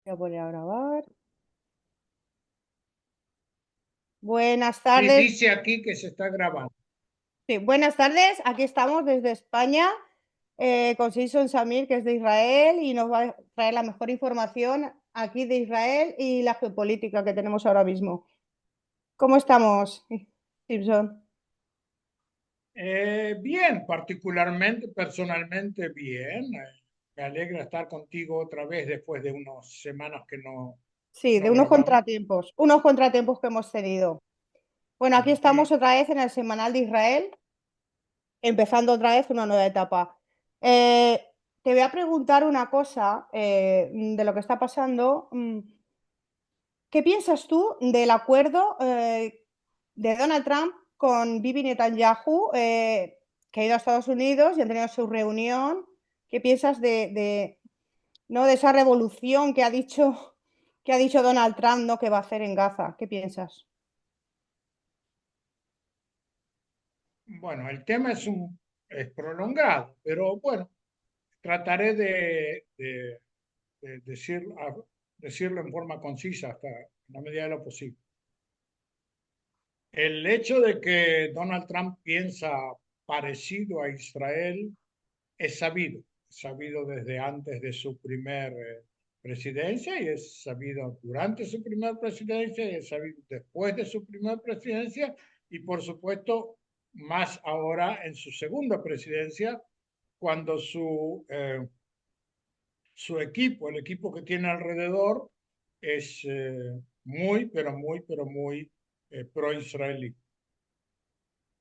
Voy a poner a grabar. Buenas Sí, tardes. dice aquí que se está grabando. Sí, buenas tardes. Aquí estamos desde España con Jason Samir, que es de Israel, y nos va a traer la mejor información aquí de Israel y la geopolítica que tenemos ahora mismo. ¿Cómo estamos, Simpson? Bien, particularmente, personalmente bien. Me alegra estar contigo otra vez después de unas semanas que Sí, de no grabamos. unos contratiempos que hemos tenido. Bueno, aquí estamos Y, otra vez en el Semanal de Israel, empezando otra vez una nueva etapa. Eh, Te voy a preguntar una cosa de lo que está pasando. ¿Qué piensas tú del acuerdo de Donald Trump con Bibi Netanyahu, que ha ido a Estados Unidos y han tenido su reunión? ¿Qué piensas no, de esa revolución que ha dicho Donald Trump, ¿no?, que va a hacer en Gaza? ¿Qué piensas? bueno, el tema es prolongado, pero bueno, trataré de decirlo en forma concisa hasta la medida de lo posible. El hecho de que Donald Trump piensa parecido a Israel es sabido desde antes de su primer presidencia y es sabido durante su primer presidencia y es sabido después de su primer presidencia y por supuesto más ahora en su segunda presidencia cuando su equipo, el equipo que tiene alrededor es muy pro-israelí.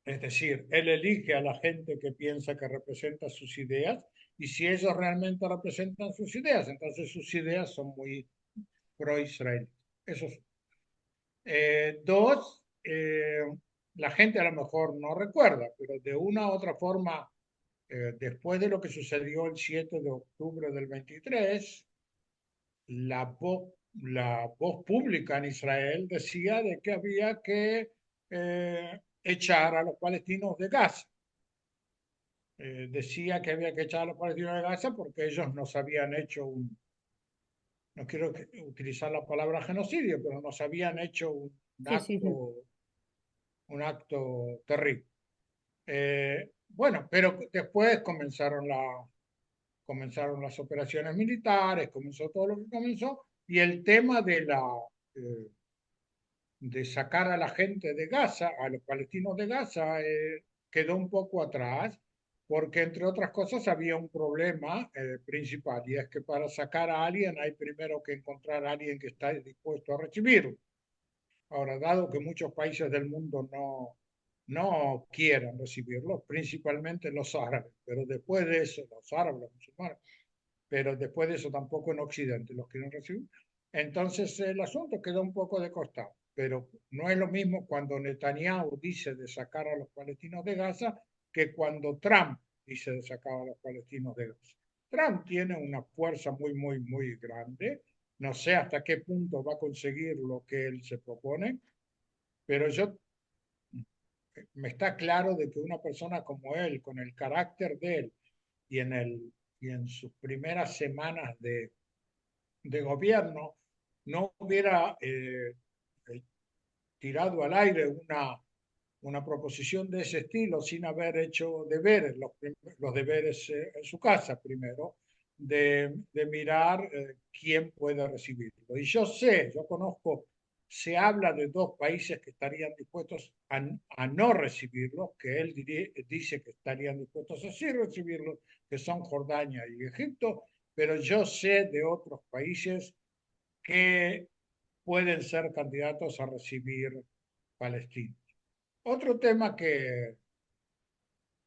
Es decir, él elige a la gente que piensa que representa sus ideas y si ellos realmente representan sus ideas, entonces sus ideas son muy pro-israelí. Eso es. Dos, la gente a lo mejor no recuerda, pero de una u otra forma, después de lo que sucedió el 7 de octubre del 23, la voz pública en Israel decía de que había que echar a los palestinos de Gaza. Decía que había que echar a los palestinos de Gaza porque ellos nos habían hecho no quiero utilizar la palabra genocidio, pero nos habían hecho Sí, sí, sí. un acto terrible. Bueno, pero después comenzaron las operaciones militares, comenzó todo lo que comenzó, y el tema eh, de sacar a la gente de Gaza, a los palestinos de Gaza, quedó un poco atrás, porque entre otras cosas había un problema principal, y es que para sacar a alguien hay primero que encontrar a alguien que está dispuesto a recibirlo. Ahora, dado que muchos países del mundo no quieren recibirlo, principalmente los árabes, pero después de eso, los árabes, los musulmanes, pero después de eso tampoco en Occidente los quieren recibir. Entonces el asunto queda un poco de costado, pero no es lo mismo cuando Netanyahu dice de sacar a los palestinos de Gaza que cuando Trump dice de sacar a los palestinos de Gaza. Trump tiene una fuerza muy grande. No sé hasta qué punto va a conseguir lo que él se propone, pero me está claro de que una persona como él, con el carácter de él y y en sus primeras semanas de gobierno no hubiera tirado al aire una proposición de ese estilo sin haber hecho deberes, los deberes en su casa primero, de mirar quién puede recibirlo. Y yo conozco, se habla de dos países que estarían dispuestos a no recibirlo, que él dice que estarían dispuestos a sí recibirlo, que son Jordania y Egipto, pero yo sé de otros países que pueden ser candidatos a recibir palestinos. Otro tema que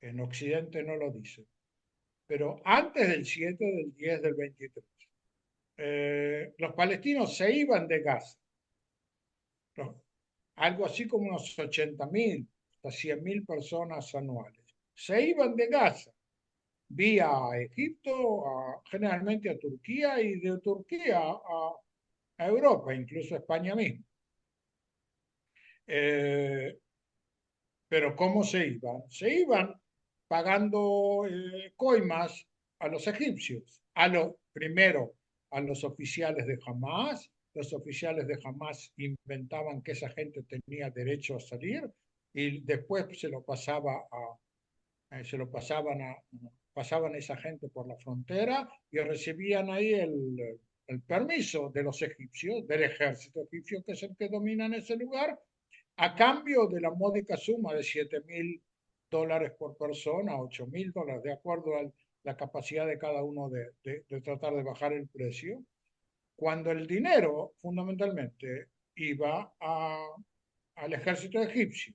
en Occidente no lo dice, pero antes del 7, del 10, del 23, los palestinos se iban de Gaza, ¿no? Algo así como unos 80.000 hasta 100.000 personas anuales. Se iban de Gaza vía Egipto, generalmente a Turquía y de Turquía a Europa, incluso a España mismo. Eh, Pero ¿cómo se iban? Se iban pagando coimas a los egipcios, primero a los oficiales de Hamas. Los oficiales de Hamas inventaban que esa gente tenía derecho a salir y después se lo pasaban a esa gente por la frontera y recibían ahí el permiso de los egipcios, del ejército egipcio, que es el que domina en ese lugar, a cambio de la módica suma de $7.000 por persona, $8.000, de acuerdo a la capacidad de cada uno de tratar de bajar el precio, cuando el dinero fundamentalmente iba al ejército egipcio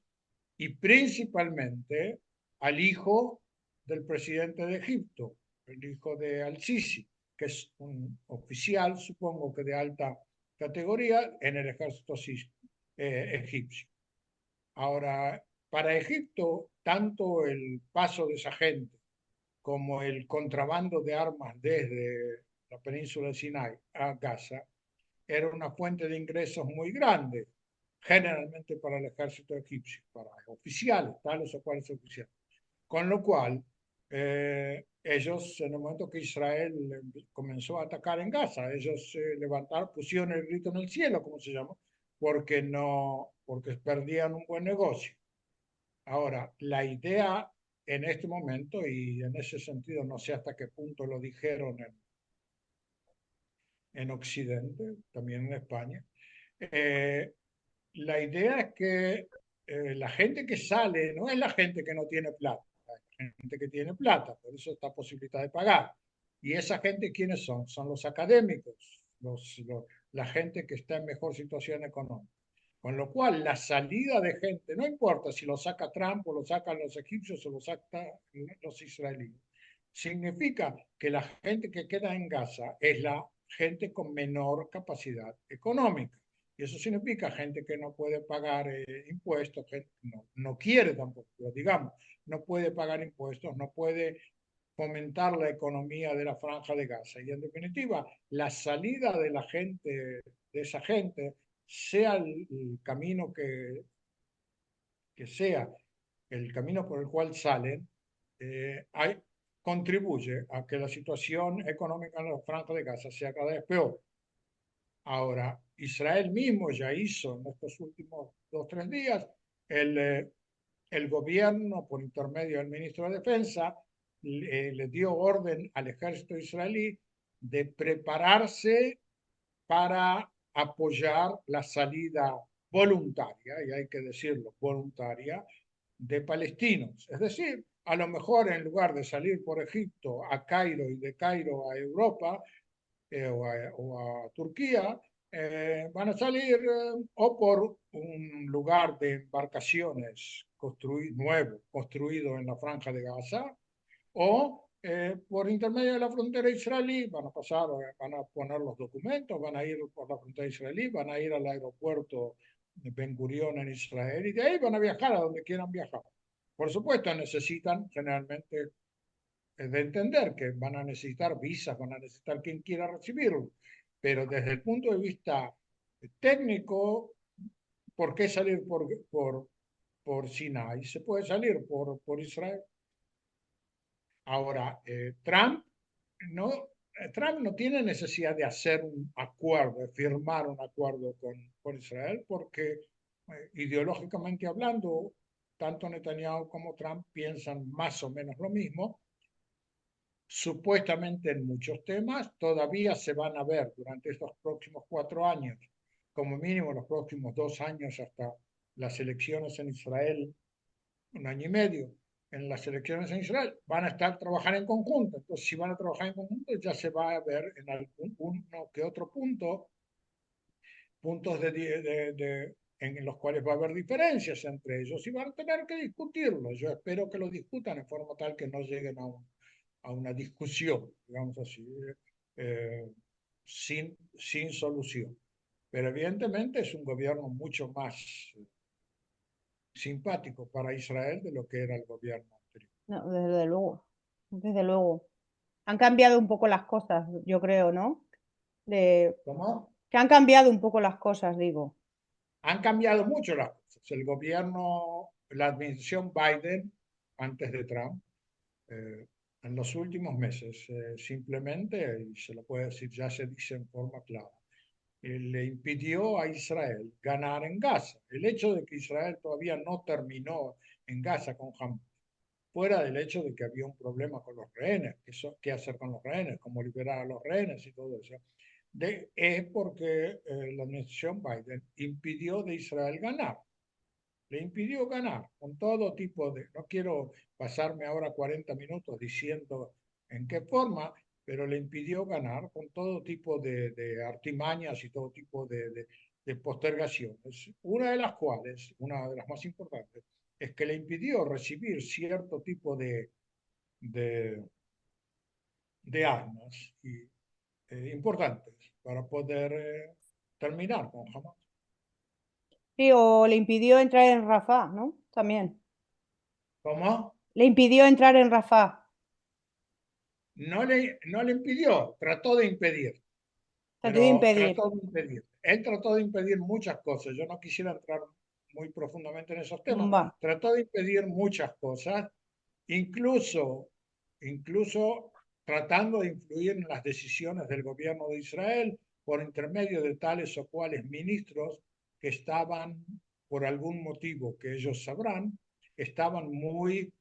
y principalmente al hijo del presidente de Egipto, el hijo de Al-Sisi, que es un oficial, supongo que de alta categoría, en el ejército egipcio. Ahora, para Egipto, tanto el paso de esa gente como el contrabando de armas desde la península de Sinai a Gaza era una fuente de ingresos muy grande, generalmente para el ejército egipcio, para oficiales, tales o cuales oficiales. Con lo cual, ellos, en el momento que Israel comenzó a atacar en Gaza, ellos se levantaron, pusieron el grito en el cielo, como se llama, porque perdían un buen negocio. Ahora, la idea en este momento, y en ese sentido no sé hasta qué punto lo dijeron en Occidente, también en España, eh, la idea es que la gente que sale no es la gente que no tiene plata, la gente que tiene plata, por eso está posibilidad de pagar. ¿Y esa gente quiénes son? Son los académicos, la gente que está en mejor situación económica. Con lo cual, la salida de gente, no importa si lo saca Trump o lo sacan los egipcios o lo sacan los israelíes, significa que la gente que queda en Gaza es la gente con menor capacidad económica. Y eso significa gente que no puede pagar impuestos, que no quiere tampoco, pero digamos, no puede pagar impuestos, no puede fomentar la economía de la franja de Gaza. Y en definitiva, la salida de la gente, de esa gente, sea el camino que sea, el camino por el cual salen, hay, contribuye a que la situación económica en la franja de Gaza sea cada vez peor. Ahora, Israel mismo ya hizo en estos últimos 2 o 3 días, el, eh, el gobierno, por intermedio del ministro de Defensa, le dio orden al ejército israelí de prepararse para apoyar la salida voluntaria, y hay que decirlo, voluntaria, de palestinos. Es decir, a lo mejor en lugar de salir por Egipto a Cairo y de Cairo a Europa, o a Turquía, van a salir o por un lugar de embarcaciones nuevo, construido en la franja de Gaza, o por intermedio de la frontera israelí, van a pasar, van a poner los documentos, van a ir por la frontera israelí, van a ir al aeropuerto de Ben Gurión en Israel y de ahí van a viajar a donde quieran viajar. Por supuesto, necesitan generalmente de entender que van a necesitar visas, van a necesitar quien quiera recibirlo, pero desde el punto de vista técnico, ¿por qué salir por Sinai? Se puede salir por Israel. Ahora, no, Trump no tiene necesidad de hacer un acuerdo, de firmar un acuerdo con Israel, porque ideológicamente hablando, tanto Netanyahu como Trump piensan más o menos lo mismo. Supuestamente en muchos temas todavía se van a ver durante estos próximos 4 años, como mínimo los próximos 2 años hasta las elecciones en Israel, 1 año y medio. En las elecciones en Israel van a estar trabajando en conjunto. Entonces, si van a trabajar en conjunto, ya se va a ver en algún uno que otro puntos en los cuales va a haber diferencias entre ellos y van a tener que discutirlo. Yo espero que lo discutan en forma tal que no lleguen a una discusión, digamos así, sin solución. Pero evidentemente es un gobierno mucho más simpático para Israel de lo que era el gobierno anterior. No, desde luego, desde luego. Han cambiado un poco las cosas, yo creo, ¿no? De, ¿Cómo? que han cambiado un poco las cosas, digo. Han cambiado mucho las cosas. El gobierno, la administración Biden, antes de Trump, eh, en los últimos meses, simplemente, y se lo puede decir, ya se dice en forma clara, le impidió a Israel ganar en Gaza. El hecho de que Israel todavía no terminó en Gaza con Hamas, fuera del hecho de que había un problema con los rehenes, qué hacer con los rehenes, cómo liberar a los rehenes y todo eso, es porque la administración Biden impidió de Israel ganar. Le impidió ganar con todo tipo de, no quiero pasarme ahora 40 minutos diciendo en qué forma, pero le impidió ganar con todo tipo de artimañas y todo tipo de postergaciones, una de las cuales, una de las más importantes, es que le impidió recibir cierto tipo de, de armas importantes para poder terminar con Hamas. Sí, o le impidió entrar en Rafah, ¿no? También. ¿Cómo? Le impidió entrar en Rafah. No le impidió, trató de impedir, Trató de pero impedir. trató de impedir. Él trató de impedir muchas cosas. Yo no quisiera entrar muy profundamente en esos temas. Va. Trató de impedir muchas cosas, incluso, incluso tratando de influir en las decisiones del gobierno de Israel por intermedio de tales o cuales ministros que estaban, por algún motivo que ellos sabrán, estaban muy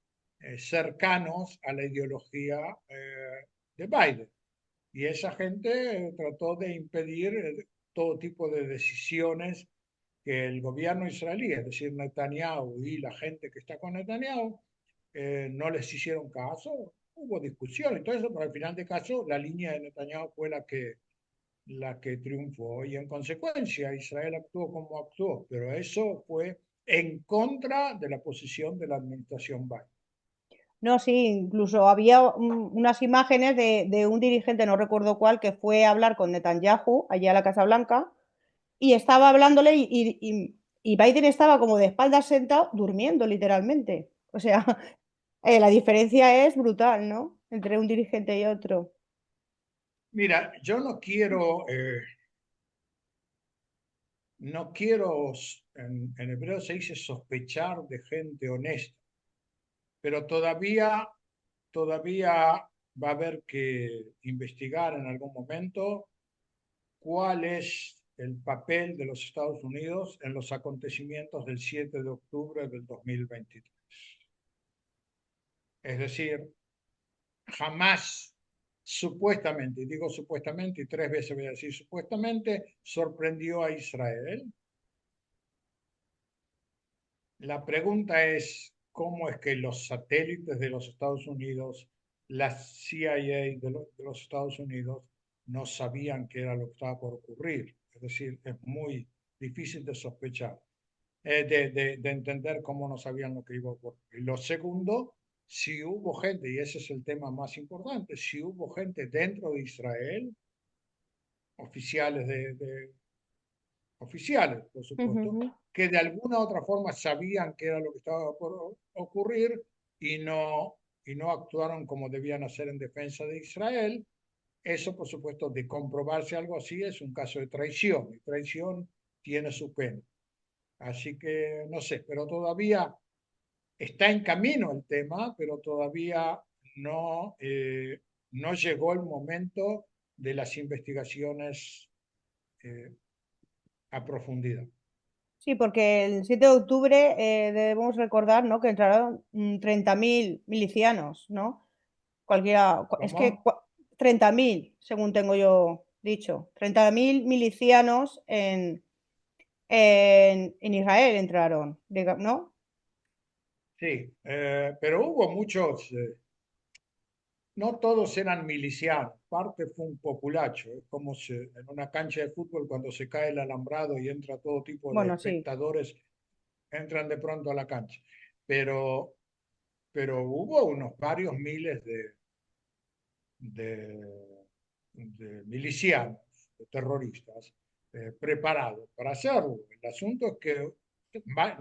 cercanos a la ideología de Biden. Y esa gente trató de impedir todo tipo de decisiones que el gobierno israelí, es decir, Netanyahu y la gente que está con Netanyahu, no les hicieron caso. Hubo discusión y todo eso, pero al final de caso la línea de Netanyahu fue la que triunfó y en consecuencia Israel actuó como actuó, pero eso fue en contra de la posición de la administración Biden. No, sí, incluso había unas imágenes de un dirigente, no recuerdo cuál, que fue a hablar con Netanyahu allá a la Casa Blanca y estaba hablándole y Biden estaba como de espaldas sentado, durmiendo literalmente. O sea, la diferencia es brutal, ¿no? Entre un dirigente y otro. Mira, yo no quiero, en hebreo se dice sospechar de gente honesta, pero todavía va a haber que investigar en algún momento cuál es el papel de los Estados Unidos en los acontecimientos del 7 de octubre del 2023. Es decir, jamás supuestamente, y digo supuestamente y tres veces voy a decir supuestamente, sorprendió a Israel. La pregunta es, ¿cómo es que los satélites de los Estados Unidos, la CIA de los Estados Unidos, no sabían qué era lo que estaba por ocurrir? Es decir, es muy difícil de sospechar, de entender cómo no sabían lo que iba a ocurrir. Y lo segundo, si hubo gente, y ese es el tema más importante, si hubo gente dentro de Israel, oficiales oficiales, por supuesto, Ujú. que de alguna u otra forma sabían qué era lo que estaba por ocurrir y no actuaron como debían hacer en defensa de Israel. Eso, por supuesto, de comprobarse algo así es un caso de traición, y traición tiene su pena. Así que no sé, pero todavía está en camino el tema, pero todavía no llegó el momento de las investigaciones eh, a profundidad. Sí, porque el 7 de octubre debemos recordar, ¿no? Que entraron 30.000 milicianos, ¿no? Cualquiera, es que ¿Cómo? 30.000, según tengo yo dicho, 30.000 milicianos en Israel entraron, ¿no? Sí, pero hubo muchos, no todos eran milicianos, parte fue un populacho, es como en una cancha de fútbol cuando se cae el alambrado y entra todo tipo de Bueno, sí. espectadores, entran de pronto a la cancha, pero, pero hubo unos varios miles de, de milicianos, de terroristas, preparados para hacerlo. El asunto es que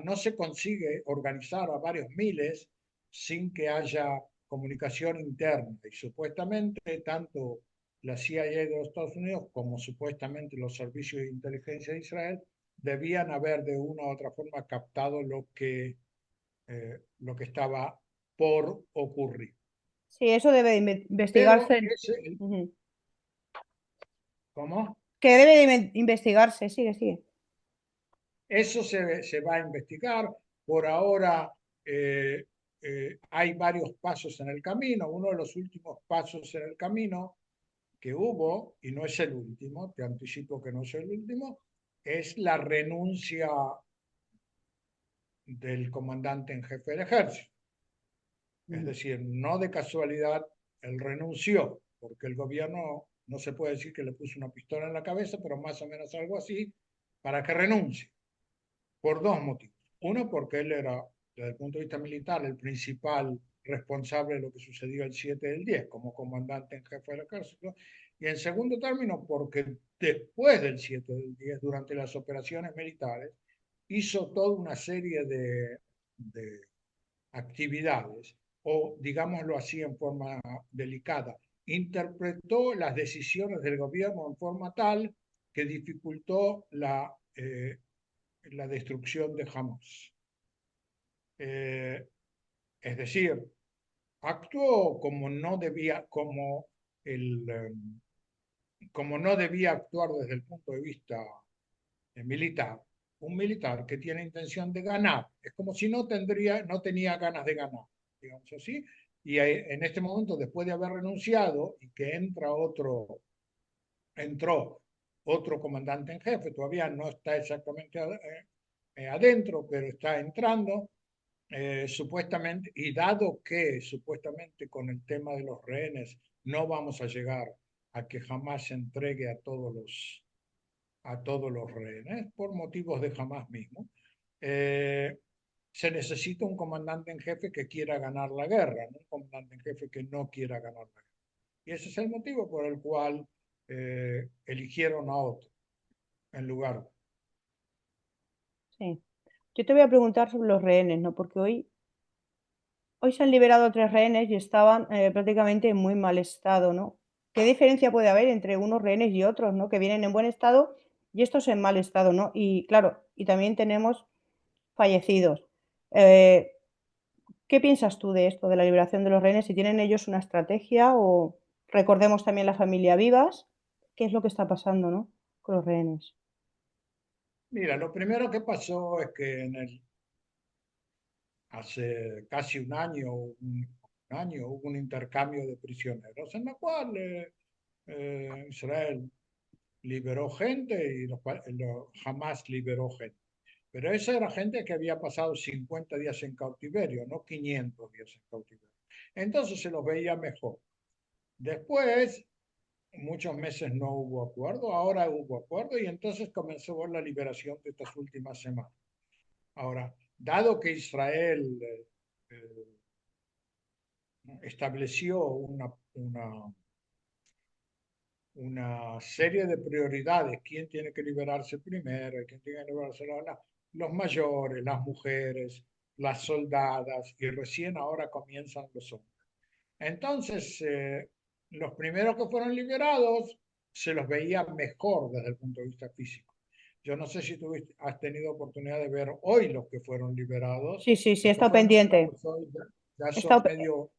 no se consigue organizar a varios miles sin que haya comunicación interna. Y supuestamente tanto la CIA de los Estados Unidos como supuestamente los servicios de inteligencia de Israel debían haber de una u otra forma captado lo que estaba por ocurrir. Sí, eso debe de Pero investigarse. ese, Ujú. ¿cómo? Que debe de investigarse, sigue, sigue. Eso se va a investigar. Por ahora hay varios pasos en el camino. Uno de los últimos pasos en el camino que hubo, y no es el último, te anticipo que no es el último, es la renuncia del comandante en jefe del ejército. Es Ujú. decir, no de casualidad él renunció, porque el gobierno no se puede decir que le puso una pistola en la cabeza, pero más o menos algo así, para que renuncie, por dos motivos. Uno, porque él era, desde el punto de vista militar, el principal responsable de lo que sucedió el 7 del 10 como comandante en jefe del ejército. Y en segundo término, porque después del 7 del 10 durante las operaciones militares, hizo toda una serie de actividades, o digámoslo así en forma delicada, interpretó las decisiones del gobierno en forma tal que dificultó la destrucción de Hamas. Eh, es decir, actuó como no debía, como no debía actuar desde el punto de vista militar. Un militar que tiene intención de ganar, es como si no tenía ganas de ganar, digamos así, y en este momento, después de haber renunciado y que entró otro comandante en jefe, todavía no está exactamente adentro, pero está entrando, supuestamente, y dado que supuestamente con el tema de los rehenes no vamos a llegar a que jamás se entregue a todos los rehenes, por motivos de jamás mismo, eh, se necesita un comandante en jefe que quiera ganar la guerra, no un comandante en jefe que no quiera ganar la guerra. Y ese es el motivo por el cual eligieron a otro en lugar. Sí. Yo te voy a preguntar sobre los rehenes, ¿no? Porque hoy se han liberado 3 rehenes y estaban prácticamente en muy mal estado, ¿no? ¿Qué diferencia puede haber entre unos rehenes y otros, ¿no? Que vienen en buen estado y estos en mal estado, ¿no? Y claro, y también tenemos fallecidos. Eh, ¿Qué piensas tú de esto, de la liberación de los rehenes? Si tienen ellos una estrategia o recordemos también la familia Vivas, ¿qué es lo que está pasando, ¿no? Con los rehenes. Mira, lo primero que pasó es que hace casi un año hubo un intercambio de prisioneros en la cual Israel liberó gente y Hamas liberó gente. Pero esa era gente que había pasado 50 días en cautiverio, no 500 días en cautiverio. Entonces se los veía mejor. Después, muchos meses no hubo acuerdo, ahora hubo acuerdo y entonces comenzó la liberación de estas últimas semanas. Ahora, dado que Israel estableció una serie de prioridades, quién tiene que liberarse primero, quién tiene que liberarse los mayores, las mujeres, las soldadas, y recién ahora comienzan los hombres. Entonces, los primeros que fueron liberados se los veía mejor desde el punto de vista físico. Yo no sé si tú has tenido oportunidad de ver hoy los que fueron liberados. Sí, sí, sí, he Los que estado fueron pendiente. liberados hoy ya He son estado, medio,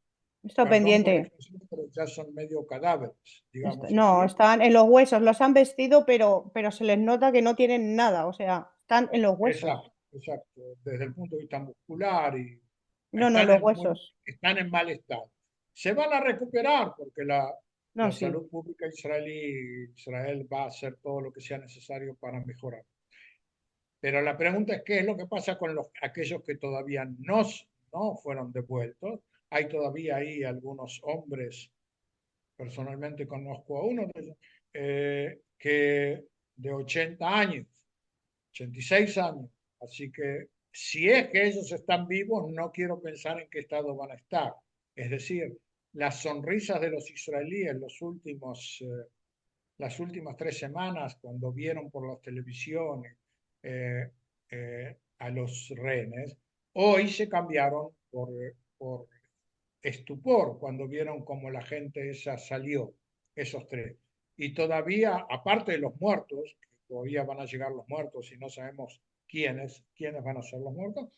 he estado perdón por la pendiente. expresión, pero ya son medio cadáveres, digamos No, así. están en los huesos, los han vestido, pero se les nota que no tienen nada, o sea, están en los huesos. Exacto, exacto. Desde el punto de vista muscular y No, no, los huesos. están en mal estado. Se van a recuperar porque No, la sí. salud pública Israel va a hacer todo lo que sea necesario para mejorar. Pero la pregunta es qué es lo que pasa con aquellos que todavía no fueron devueltos. Hay todavía ahí algunos hombres, personalmente conozco a uno de ellos, que de 80 años 86 años. Así que si es que ellos están vivos, no quiero pensar en qué estado van a estar. Es decir, las sonrisas de los israelíes las últimas 3 semanas, cuando vieron por las televisiones a los rehenes, hoy se cambiaron por estupor cuando vieron cómo la gente esa salió, esos tres. Y todavía, aparte de los muertos, que todavía van a llegar los muertos y no sabemos quiénes van a ser los muertos,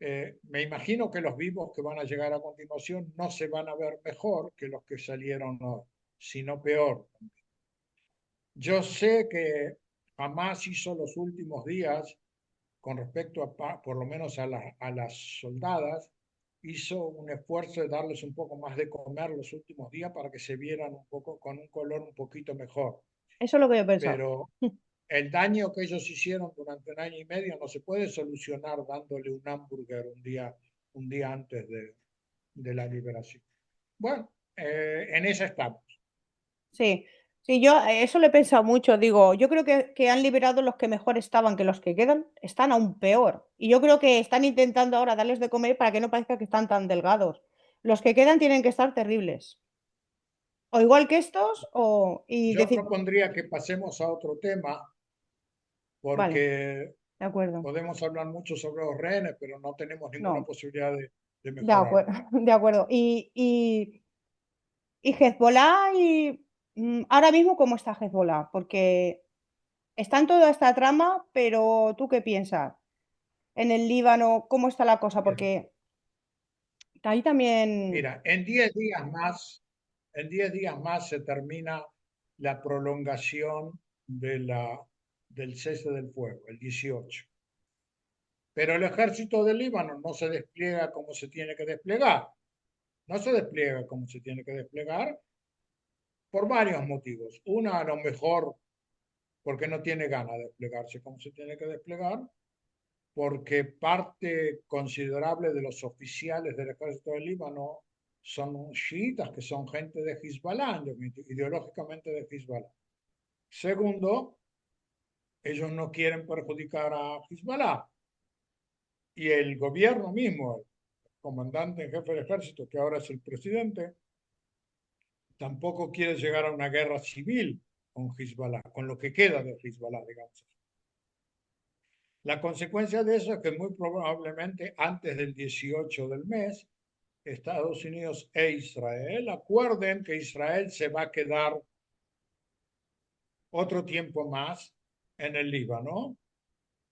Me imagino que los vivos que van a llegar a continuación no se van a ver mejor que los que salieron hoy, sino peor. Yo sé que jamás hizo los últimos días con respecto a, por lo menos a las soldadas, hizo un esfuerzo de darles un poco más de comer los últimos días para que se vieran un poco con un color un poquito mejor. Eso es lo que yo pensaba. Pero el daño que ellos hicieron durante un año y medio no se puede solucionar dándole un hamburger un día antes de la liberación. Bueno, en esa estamos. Sí, sí, yo eso lo he pensado mucho. Digo, yo creo que han liberado los que mejor estaban, que los que quedan están aún peor. Y yo creo que están intentando ahora darles de comer para que no parezca que están tan delgados. Los que quedan tienen que estar terribles. O igual que estos, y Yo decir, propondría que pasemos a otro tema vale, porque de acuerdo. podemos hablar mucho sobre los rehenes, pero no tenemos ninguna No, posibilidad de de mejorar. acuerdo, de acuerdo. Y Hezbollah, ahora mismo, ¿cómo está Hezbollah? Porque está en toda esta trama, pero ¿tú qué piensas? En el Líbano, ¿cómo está la cosa? Porque ahí también, Mira, en 10 días más se termina la prolongación del cese del fuego, el 18. Pero el ejército del Líbano no se despliega como se tiene que desplegar. No se despliega como se tiene que desplegar por varios motivos. Una, a lo mejor porque no tiene ganas de desplegarse como se tiene que desplegar, porque parte considerable de los oficiales del ejército del Líbano son chiitas, que son gente de Hezbollah, ideológicamente de Hezbollah. Segundo, ellos no quieren perjudicar a Hezbollah. Y el gobierno mismo, el comandante en jefe del ejército, que ahora es el presidente, tampoco quiere llegar a una guerra civil con Hezbollah, con lo que queda de Hezbollah, digamos. La consecuencia de eso es que muy probablemente antes del 18 del mes, Estados Unidos e Israel acuerden que Israel se va a quedar otro tiempo más en el Líbano,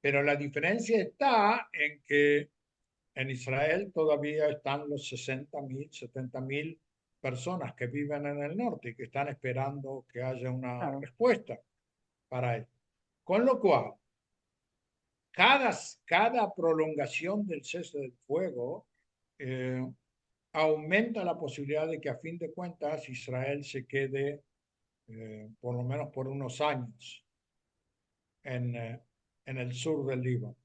pero la diferencia está en que en Israel todavía están los 60.000, 70.000 personas que viven en el norte y que están esperando que haya una claro, respuesta para él. Con lo cual, cada prolongación del cese del fuego eh, aumenta la posibilidad de que a fin de cuentas Israel se quede por lo menos por unos años en, eh, en el sur del Líbano.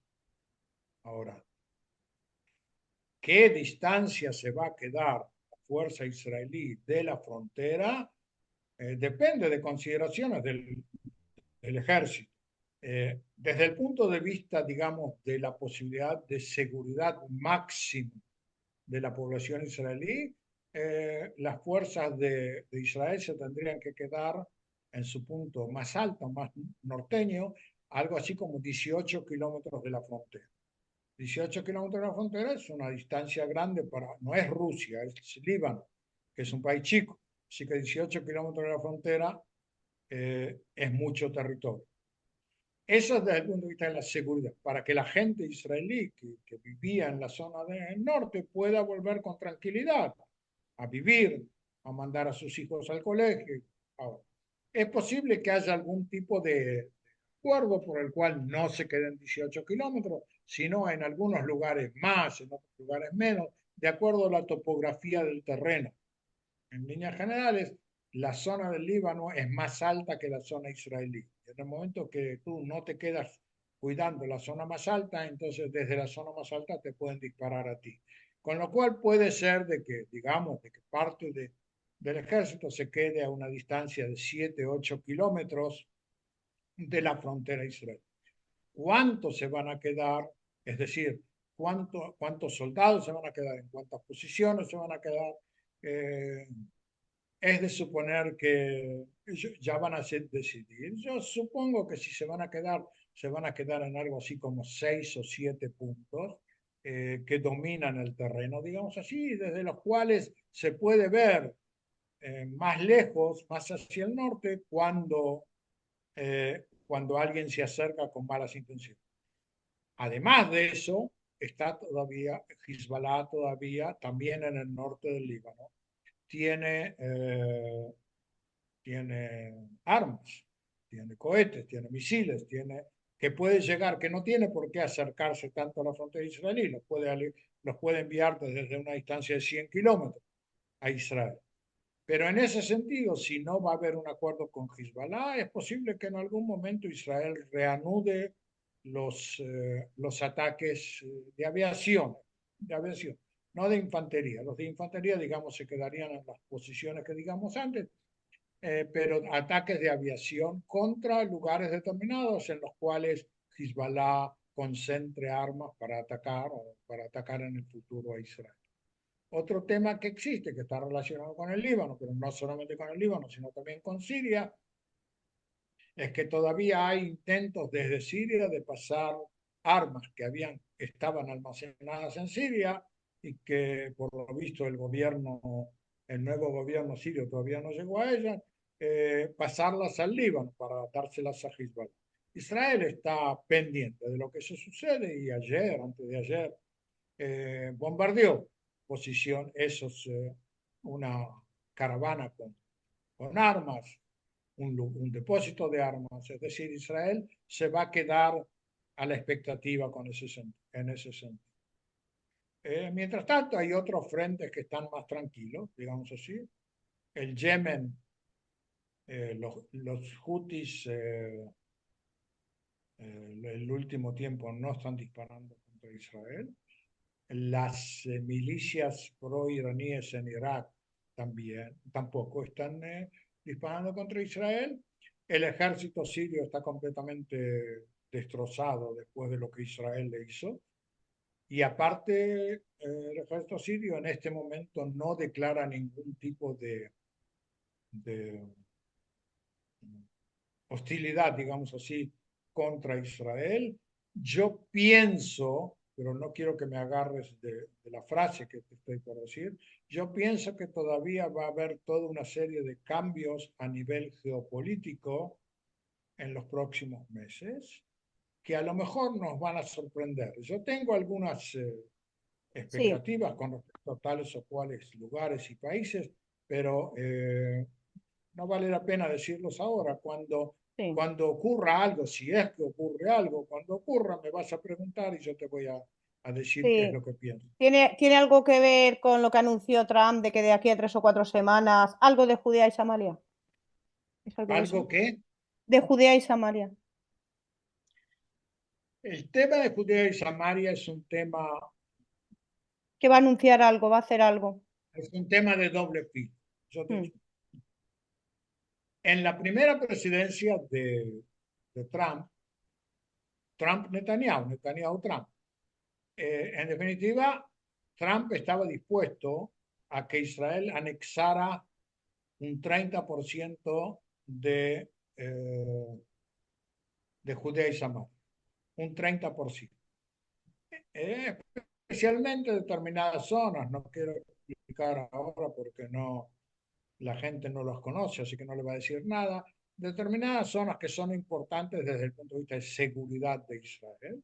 Ahora, ¿qué distancia se va a quedar la fuerza israelí de la frontera? Depende de consideraciones del ejército. Desde el punto de vista, digamos, de la posibilidad de seguridad máxima de la población israelí, las fuerzas de Israel se tendrían que quedar en su punto más alto, más norteño, algo así como 18 kilómetros de la frontera. 18 kilómetros de la frontera es una distancia grande para, no es Rusia, es Líbano, que es un país chico. Así que 18 kilómetros de la frontera es mucho territorio. Eso desde el punto de vista de la seguridad, para que la gente israelí que vivía en la zona del norte pueda volver con tranquilidad a vivir, a mandar a sus hijos al colegio. Ahora, es posible que haya algún tipo de acuerdo por el cual no se queden 18 kilómetros, sino en algunos lugares más, en otros lugares menos, de acuerdo a la topografía del terreno. En líneas generales, la zona del Líbano es más alta que la zona israelí. En el momento que tú no te quedas cuidando la zona más alta, entonces desde la zona más alta te pueden disparar a ti. Con lo cual puede ser de que, digamos, de que parte del ejército se quede a una distancia de 7, 8 kilómetros de la frontera israelí. ¿Cuántos se van a quedar? Es decir, ¿cuántos soldados se van a quedar? ¿En cuántas posiciones se van a quedar? Eh, es de suponer que ya van a decidir. Yo supongo que si se van a quedar en algo así como 6 o 7 puntos que dominan el terreno, digamos así, desde los cuales se puede ver más lejos, más hacia el norte, cuando alguien se acerca con malas intenciones. Además de eso, está todavía, Hezbollah todavía, también en el norte del Líbano, tiene, tiene armas, tiene cohetes, tiene misiles, tiene, que puede llegar, que no tiene por qué acercarse tanto a la frontera israelí, los puede enviar desde una distancia de 100 kilómetros a Israel. Pero en ese sentido, si no va a haber un acuerdo con Hezbollah, es posible que en algún momento Israel reanude los ataques de aviación, no de infantería. Los de infantería, digamos, se quedarían en las posiciones que digamos antes, pero ataques de aviación contra lugares determinados en los cuales Hezbollah concentre armas para atacar o para atacar en el futuro a Israel. Otro tema que existe, que está relacionado con el Líbano, pero no solamente con el Líbano, sino también con Siria, es que todavía hay intentos desde Siria de pasar armas que estaban almacenadas en Siria y que por lo visto el nuevo gobierno sirio todavía no llegó a ellas, pasarlas al Líbano para dárselas a Hezbollah. Israel está pendiente de lo que se sucede y antes de ayer, bombardeó una caravana con armas, un depósito de armas. Es decir, Israel se va a quedar a la expectativa en ese sentido. Mientras tanto, hay otros frentes que están más tranquilos, digamos así. El Yemen, los Houthis, el último tiempo no están disparando contra Israel. Las milicias pro-iraníes en Irak tampoco están disparando contra Israel. El ejército sirio está completamente destrozado después de lo que Israel le hizo. Y aparte, el ejército sirio en este momento no declara ningún tipo de hostilidad, digamos así, contra Israel. Yo pienso, pero no quiero que me agarres de la frase que te estoy por decir, yo pienso que todavía va a haber toda una serie de cambios a nivel geopolítico en los próximos meses que a lo mejor nos van a sorprender. Yo tengo algunas Sí, expectativas con respecto a tales o cuales lugares y países, pero no vale la pena decirlos ahora. sí, Cuando ocurra algo, si es que ocurre algo, cuando ocurra me vas a preguntar y yo te voy a decir qué es sí. lo que pienso. ¿Tiene algo que ver con lo que anunció Trump de que de aquí a 3 o 4 semanas, algo de Judea y Samaria? ¿Es algo de eso? Algo que De Judea y Samaria. el tema de Judea y Samaria Que va a anunciar algo, va a hacer algo. es un tema de doble filo. Mm, En la primera presidencia de Netanyahu-Trump, en definitiva, Trump estaba dispuesto a que Israel anexara un 30% de Judea y Samaria, un 30%. Especialmente determinadas zonas, no quiero explicar ahora porque la gente no los conoce, así que no le va a decir nada, determinadas zonas que son importantes desde el punto de vista de seguridad de Israel,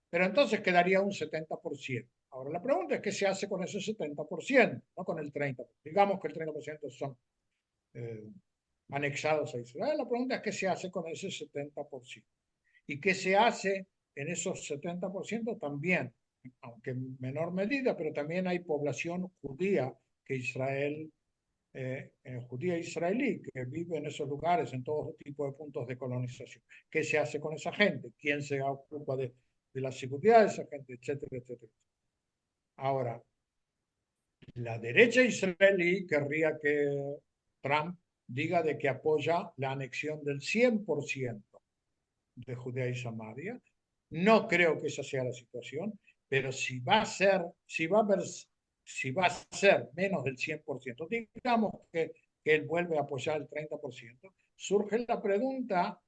pero entonces quedaría un 70%. Ahora, la pregunta es qué se hace con ese 70%, no con el 30%. Digamos que el 30% son eh, anexados a Israel. La pregunta es qué se hace con ese 70%. ¿Y qué se hace en esos 70% también? Aunque en menor medida, pero también hay población judía que judía israelí, que vive en esos lugares, en todo tipo de puntos de colonización. ¿Qué se hace con esa gente? ¿Quién se ocupa de la seguridad de esa gente? Etcétera, etcétera. Ahora, la derecha israelí querría que Trump diga de que apoya la anexión del 100% de Judea y Samaria. No creo que esa sea la situación, pero si va a ser menos del 100%, digamos que él vuelve a apoyar el 30%, surge la pregunta,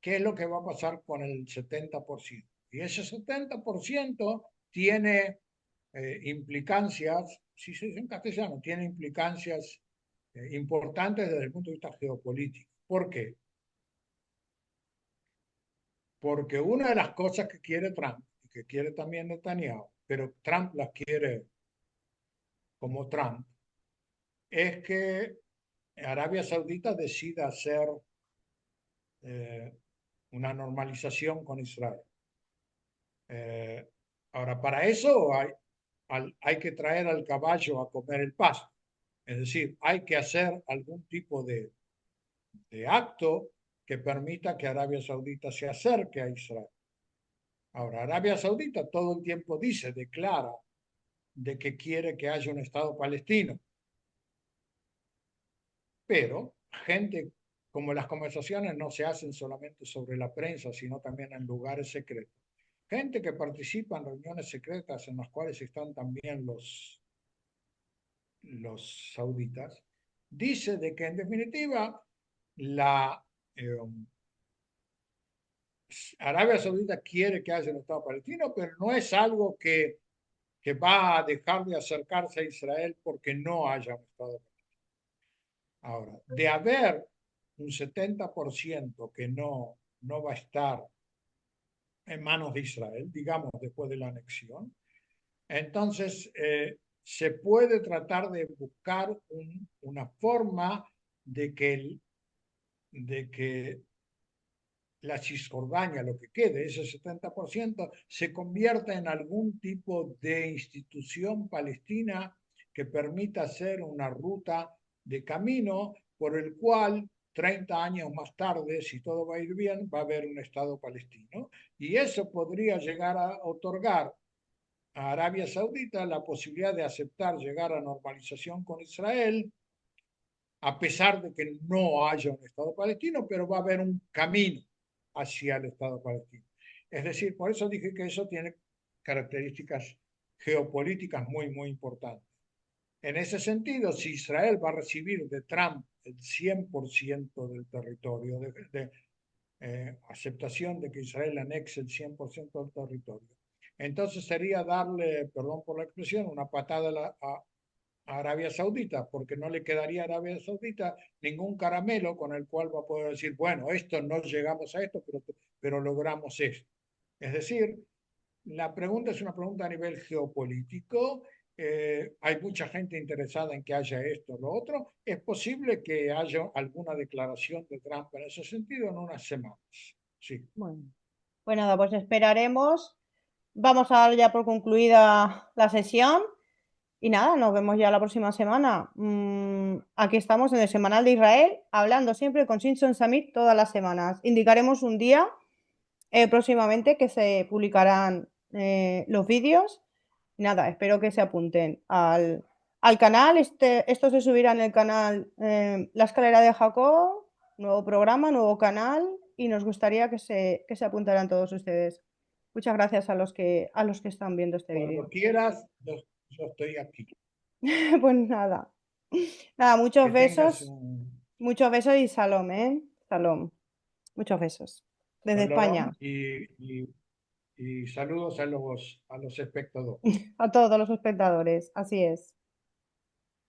¿qué es lo que va a pasar con el 70%? Y ese 70% tiene implicancias, si se dice en castellano, tiene implicancias importantes desde el punto de vista geopolítico. ¿Por qué? Porque una de las cosas que quiere Trump, que quiere también Netanyahu, pero Trump las quiere como Trump, es que Arabia Saudita decida hacer eh, una normalización con Israel. Eh, Ahora, para eso hay que traer al caballo a comer el pasto. Es decir, hay que hacer algún tipo de acto que permita que Arabia Saudita se acerque a Israel. Ahora, Arabia Saudita todo el tiempo dice, declara, de que quiere que haya un Estado palestino, pero gente, como las conversaciones no se hacen solamente sobre la prensa, sino también en lugares secretos, gente que participa en reuniones secretas en las cuales están también los sauditas, dice de que en definitiva la Arabia Saudita quiere que haya un Estado palestino, pero no es algo que va a dejar de acercarse a Israel porque no haya un Estado palestino. Ahora, de haber un 70% que no va a estar en manos de Israel, digamos, después de la anexión, entonces se puede tratar de buscar una forma de que la Cisjordania, lo que quede, ese 70%, se convierta en algún tipo de institución palestina que permita hacer una ruta de camino por el cual 30 años más tarde, si todo va a ir bien, va a haber un Estado palestino. Y eso podría llegar a otorgar a Arabia Saudita la posibilidad de aceptar llegar a normalización con Israel, a pesar de que no haya un Estado palestino, pero va a haber un camino hacia el Estado palestino. Es decir, por eso dije que eso tiene características geopolíticas muy, muy importantes. En ese sentido, si Israel va a recibir de Trump el 100% del territorio, aceptación de que Israel anexe el 100% del territorio, entonces sería darle, perdón por la expresión, una patada a Arabia Saudita, porque no le quedaría a Arabia Saudita ningún caramelo con el cual va a poder decir, bueno, esto no llegamos a esto, pero logramos esto. Es decir, la pregunta es una pregunta a nivel geopolítico. Hay mucha gente interesada en que haya esto o lo otro. Es posible que haya alguna declaración de Trump en ese sentido en unas semanas. Sí. Bueno, pues nada, pues esperaremos. Vamos a dar ya por concluida la sesión. Y nada, nos vemos ya la próxima semana. Aquí estamos en el Semanal de Israel, hablando siempre con Simpson Summit todas las semanas. Indicaremos un día próximamente que se publicarán los vídeos. Nada, espero que se apunten al canal. Esto se subirá en el canal La Escalera de Jacob, nuevo programa, nuevo canal, y nos gustaría que se apuntaran todos ustedes. Muchas gracias a los que están viendo este Cuando vídeo. quieras, yo estoy aquí. Pues nada, nada, Que tengas un muchos besos y salom, ¿eh? Salom, muchos besos. Desde salón España, y saludos a los espectadores. a todos los espectadores, así es.